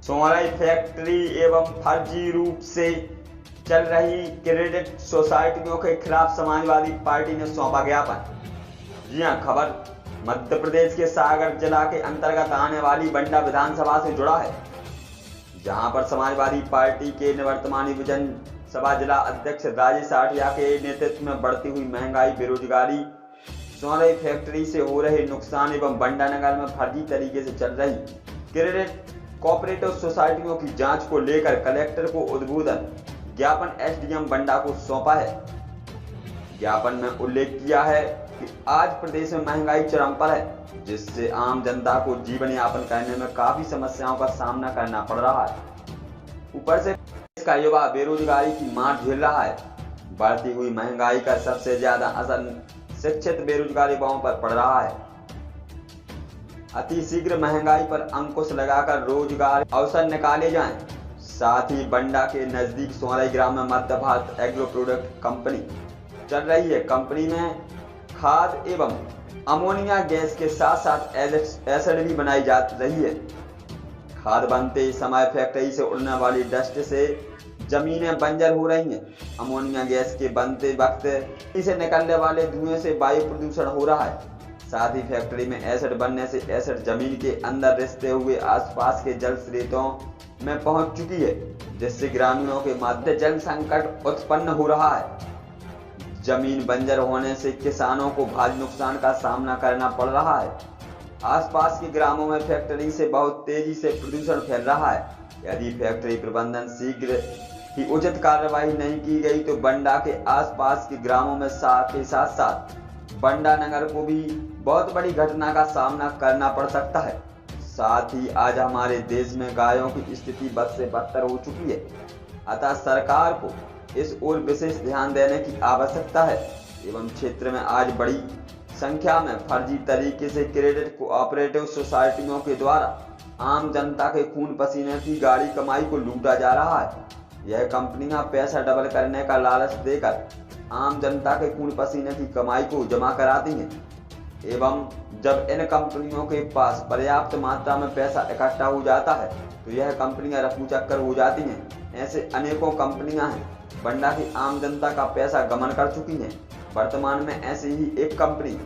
Sonai factory एवं फर्जी रूप से चल रही क्रेडिट सोसाइटियों के खिलाफ समाजवादी पार्टी ने सौंपा ज्ञापन। जी हां, खबर मध्य प्रदेश के सागर जिला के अंतर्गत आने वाली बंडा विधानसभा से जुड़ा है, जहां पर समाजवादी पार्टी के निवर्तमान विधानसभा जिला अध्यक्ष राजेश आठिया के नेतृत्व में बढ़ती हुई महंगाई, बेरोजगारी, सोनाई फैक्ट्री से हो रहे नुकसान एवं बंडा नगर में फर्जी तरीके से चल रही क्रेडिट कोऑपरेटिव सोसाइटियों की जांच को लेकर कलेक्टर को उद्बोधन ज्ञापन एसडीएम बंडा को सौंपा है। ज्ञापन में उल्लेख किया है कि आज प्रदेश में महंगाई चरम पर है, जिससे आम जनता को जीवन यापन करने में काफी समस्याओं का सामना करना पड़ रहा है। ऊपर से इसका युवा बेरोजगारी की मार झेल रहा है। बढ़ती हुई महंगाई का सबसे ज्यादा असर शिक्षित बेरोजगार युवाओं पर पड़ रहा है। अति शीघ्र महंगाई पर अंकुश लगाकर रोजगार अवसर निकाले जाएं। साथ ही बंडा के नजदीक सोनाई ग्राम में मध्य भारत एग्रो प्रोडक्ट कंपनी चल रही है। कंपनी में खाद एवं अमोनिया गैस के साथ साथ एसिड भी बनाई जा रही है। खाद बनते समय फैक्ट्री से उड़ने वाली डस्ट से जमीनें बंजर हो रही हैं। अमोनिया गैस के बनते वक्त इसे निकलने वाले धुएं से वायु प्रदूषण हो रहा है। साथ ही फैक्ट्री में एसिड बनने से एसिड जमीन के अंदर रिसते हुए आसपास के जल स्रोतों में पहुंच चुकी है, जिससे ग्रामीणों के मध्य जल संकट उत्पन्न हो रहा है। जमीन बंजर होने से किसानों को भारी नुकसान का सामना करना पड़ रहा है। आसपास के ग्रामों में फैक्ट्री से बहुत तेजी से प्रदूषण फैल रहा है। यदि फैक्ट्री प्रबंधन शीघ्र ही उचित कार्रवाई नहीं की गई तो बंडा के आसपास के ग्रामों में साथ साथ बंडा नगर को भी बहुत बड़ी घटना का सामना करना पड़ सकता है। साथ ही आज हमारे देश में गायों की स्थिति बद से बदतर हो चुकी है, अतः सरकार को इस ओर विशेष ध्यान देने की आवश्यकता है। एवं क्षेत्र में आज बड़ी संख्या में फर्जी तरीके से क्रेडिट कोऑपरेटिव सोसाइटियों के द्वारा आम जनता के खून पसीने की गाढ़ी कमाई को लूटा जा रहा है। यह कंपनियां पैसा डबल करने का लालच देकर आम जनता के खून पसीने की कमाई को जमा कराती हैं एवं जब इन कंपनियों के पास पर्याप्त मात्रा में पैसा इकट्ठा हो जाता है तो यह कंपनियां रफू चक्कर हो जाती हैं। ऐसे अनेकों कंपनियां हैं बंडा की आम जनता का पैसा गमन कर चुकी हैं। वर्तमान में ऐसी ही एक कंपनी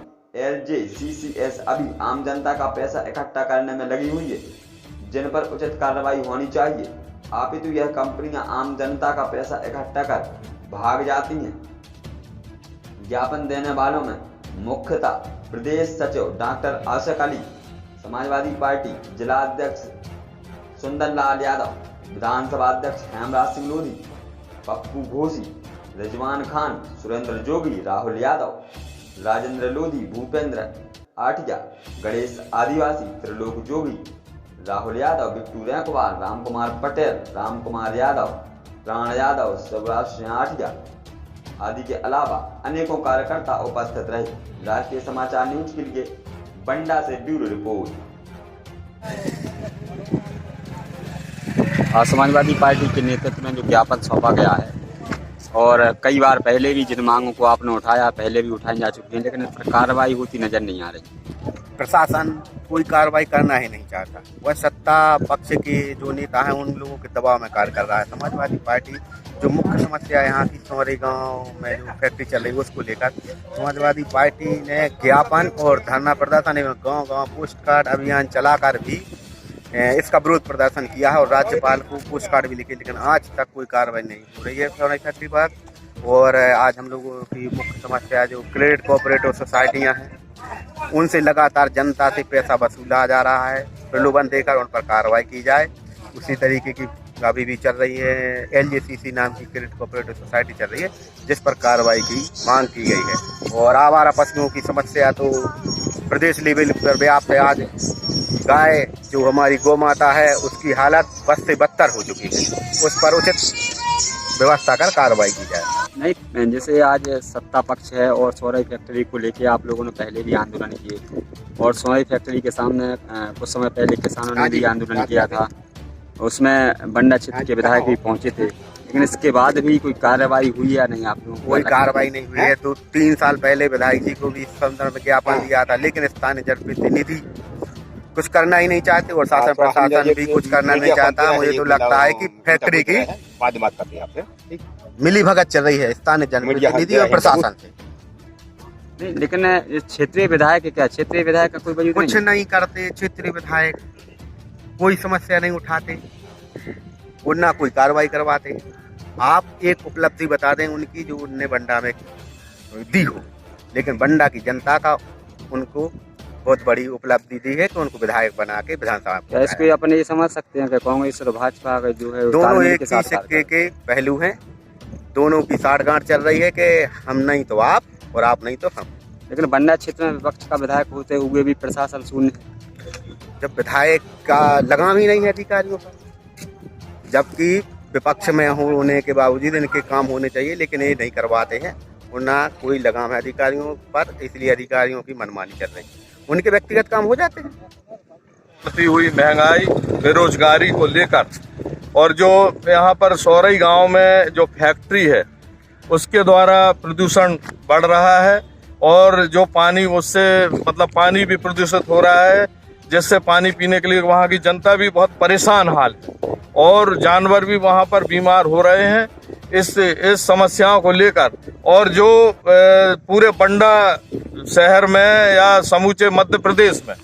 LJCCS अभी आम जनता का पैसा इकट्ठा करने में लगी हुई है, जिन पर उचित कार्रवाई होनी चाहिए। अपितु यह कंपनियां आम जनता का पैसा इकट्ठा कर भाग जाती हैं। ज्ञापन देने वालों में मुख्यतः प्रदेश सचिव डॉक्टर आशक अली, समाजवादी पार्टी जिला अध्यक्ष सुंदरलाल यादव, विधानसभा अध्यक्ष हेमराज सिंह लोधी, पप्पू घोसी, रिजवान खान, सुरेंद्र जोगी, राहुल यादव, राजेंद्र लोधी, भूपेंद्र आठिया, गणेश आदिवासी, त्रिलोक जोगी, राहुल यादव, बिट्टू रैंकवार, राम कुमार पटेल, राम कुमार यादव, प्राण यादव, शिवराज सिंह आठिया आदि के अलावा अनेकों कार्यकर्ता उपस्थित रहे। राष्ट्रीय समाचार न्यूज के लिए बंडा से ब्यूरो रिपोर्ट। समाजवादी पार्टी के नेतृत्व में जो ज्ञापन सौंपा गया है और कई बार पहले भी जिन मांगों को आपने उठाया, पहले भी उठाई जा चुकी है, लेकिन इस पर कार्रवाई होती नजर नहीं आ रही। प्रशासन कोई कार्रवाई करना ही नहीं चाहता। वह सत्ता पक्ष के जो नेता हैं उन लोगों के दबाव में कार्य कर रहा है। समाजवादी पार्टी जो मुख्य समस्या यहाँ की सोनाई गांव में जो फैक्ट्री चल रही है उसको लेकर समाजवादी पार्टी ने ज्ञापन और धरना प्रदर्शन एवं गांव-गांव पोस्ट कार्ड अभियान चलाकर भी इसका विरोध प्रदर्शन किया है और राज्यपाल को पोस्ट कार्ड भी लिखे, लेकिन आज तक कोई कार्रवाई नहीं हो रही है सोनाई फैक्ट्री पर। और आज हम लोगों की मुख्य समस्या जो क्रेडिट कोऑपरेटिव सोसाइटियाँ हैं उनसे लगातार जनता से पैसा वसूला जा रहा है, प्रलोभन देकर उन पर कार्रवाई की जाए। उसी तरीके की अभी भी चल रही है LJCC नाम की क्रेडिट कोऑपरेटिव सोसाइटी चल रही है, जिस पर कार्रवाई की मांग की गई है। और आवारा पशुओं की समस्या तो प्रदेश लेवल पर व्याप्त है। आज गाय जो हमारी गौ माता है उसकी हालत बद से बदतर हो चुकी है, उस पर उचित व्यवस्था कर कार्रवाई की जाए। नहीं, जैसे आज सत्ता पक्ष है और सोनाई फैक्ट्री को लेके आप लोगों ने पहले भी आंदोलन किए और सोनाई फैक्ट्री के सामने कुछ समय पहले किसानों ने भी आंदोलन किया था, उसमें बंडा क्षेत्र के विधायक भी पहुंचे थे, लेकिन इसके बाद भी कोई कार्रवाई हुई या नहीं? आप लोगों को कोई कार्रवाई नहीं हुई है। तो 3 साल पहले विधायक जी को भी इस संदर्भ में ज्ञापन दिया था, लेकिन स्थानीय जनप्रतिनिधि कुछ करना ही नहीं चाहते और शासन प्रशासन भी कुछ करना नहीं चाहता। मुझे तो लगता है कि फैक्ट्री की मिली भगत चल रही है स्थानीय जनप्रतिनिधि और प्रशासन से। नहीं, लेकिन ये क्षेत्रीय विधायक है क्या? क्षेत्रीय विधायक का कोई वजूद कुछ नहीं करते। क्षेत्रीय विधायक कोई समस्या नहीं उठाते और ना कोई कार्रवाई करवाते। आप एक उपलब्धि बता दें उनकी जो उनने बंडा में दी हो, लेकिन बंडा की जनता का उनको बहुत बड़ी उपलब्धि दी है तो उनको विधायक बना के विधानसभा में। क्या इसको अपन ये समझ सकते हैं कि कांग्रेस और भाजपा का जो है दोनों एक ही सिक्के के पहलू हैं। दोनों की साठगांठ चल रही है कि हम नहीं तो आप और आप नहीं तो हम। लेकिन बंडा क्षेत्र में विपक्ष का विधायक होते हुए भी प्रशासन शून्य है। जब विधायक का लगाम ही नहीं है अधिकारियों का, जबकि विपक्ष में होने के बावजूद इनके काम होने चाहिए, लेकिन ये नहीं करवाते हैं और ना कोई लगाम है अधिकारियों पर, इसलिए अधिकारियों की मनमानी चल रही है। उनके व्यक्तिगत काम हो जाते हैं। बढ़ती हुई महंगाई, बेरोजगारी को लेकर और जो यहाँ पर सौरई गांव में जो फैक्ट्री है उसके द्वारा प्रदूषण बढ़ रहा है और जो पानी उससे मतलब पानी भी प्रदूषित हो रहा है, जिससे पानी पीने के लिए वहाँ की जनता भी बहुत परेशान हाल है और जानवर भी वहाँ पर बीमार हो रहे हैं। इस समस्याओं को लेकर और जो पूरे बंडा शहर में या समूचे मध्य प्रदेश में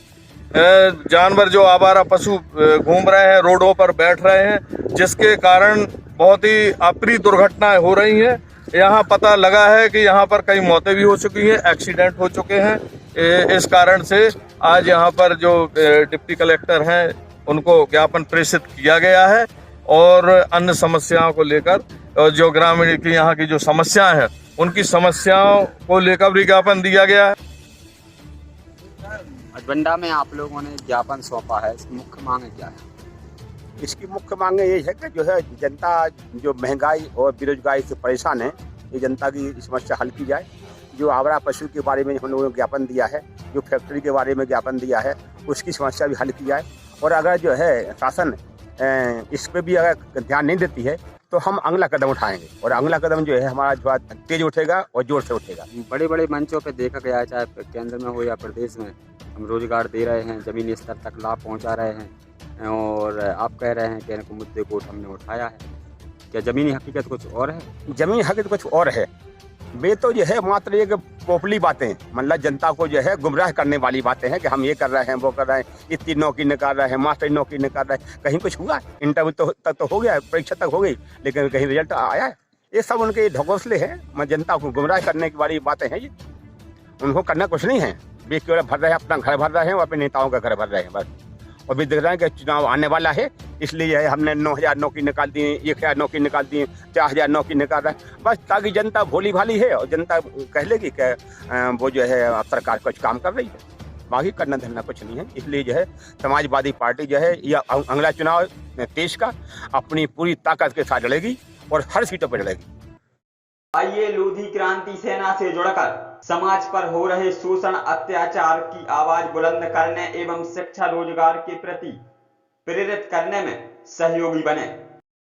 जानवर जो आवारा पशु घूम रहे हैं, रोडों पर बैठ रहे हैं, जिसके कारण बहुत ही अप्रिय दुर्घटनाएं हो रही हैं। यहाँ पता लगा है कि यहाँ पर कई मौतें भी हो चुकी हैं, एक्सीडेंट हो चुके हैं। इस कारण से आज यहाँ पर जो डिप्टी कलेक्टर हैं उनको ज्ञापन प्रेषित किया गया है और अन्य समस्याओं को लेकर और जो ग्रामीण की यहाँ की जो समस्याएं हैं उनकी समस्याओं को लेकर भी ज्ञापन दिया गया है। बंडा में आप लोगों ने ज्ञापन सौंपा है, इसकी मुख्य मांग क्या है? इसकी मुख्य मांग ये है कि जो है जनता जो महंगाई और बेरोजगारी से परेशान है, ये जनता की समस्या हल की जाए। जो आवारा पशु के बारे में हम लोगों ने ज्ञापन दिया है, जो फैक्ट्री के बारे में ज्ञापन दिया है, उसकी समस्या भी हल की जाए। और अगर जो है शासन इस पर भी अगर ध्यान नहीं देती है तो हम अगला कदम उठाएंगे और अगला कदम जो है हमारा जो तेज उठेगा और जोर से उठेगा। बड़े बड़े मंचों पे देखा गया है, चाहे केंद्र में हो या प्रदेश में, हम रोजगार दे रहे हैं, जमीनी स्तर तक लाभ पहुंचा रहे हैं और आप कह रहे हैं कि इनको मुद्दे को हमने उठाया है। क्या जमीनी हकीकत कुछ और है? जमीनी हकीकत कुछ और है। वे तो जो है मात्र एक पोपली बातें, मतलब जनता को जो है गुमराह करने वाली बातें हैं कि हम ये कर रहे हैं, वो कर रहे हैं, इतनी नौकरी निकाल रहे हैं, मास्टर नौकरी निकाल रहे हैं। कहीं कुछ हुआ? इंटरव्यू तक तो हो गया, परीक्षा तक हो गई, लेकिन कहीं रिजल्ट आया है? ये सब उनके ढकोसले हैं, मैं जनता को गुमराह करने की वाली बातें हैं। ये उनको करना कुछ नहीं है। वे केवल भर रहे हैं, अपना घर भर रहे हैं और अपने नेताओं का घर भर रहे हैं बस। और भी देख रहे हैं कि चुनाव आने वाला है, इसलिए हमने 9,000 नौकरी निकाल दी, 1,000 नौकरी निकाल दी, 4,000 नौकरी निकाल रहा है बस, ताकि जनता भोली भाली है और जनता कह लेगी कि वो जो है सरकार कुछ काम कर रही है। बाकी करना धरना कुछ नहीं है। इसलिए जो है समाजवादी पार्टी जो है या अगला चुनाव देश का अपनी पूरी ताकत के साथ लड़ेगी और हर सीटों पर लड़ेगी। आइए लोधी क्रांति सेना से जुड़कर समाज पर हो रहे शोषण अत्याचार की आवाज बुलंद करने एवं शिक्षा रोजगार के प्रति प्रेरित करने में सहयोगी बने।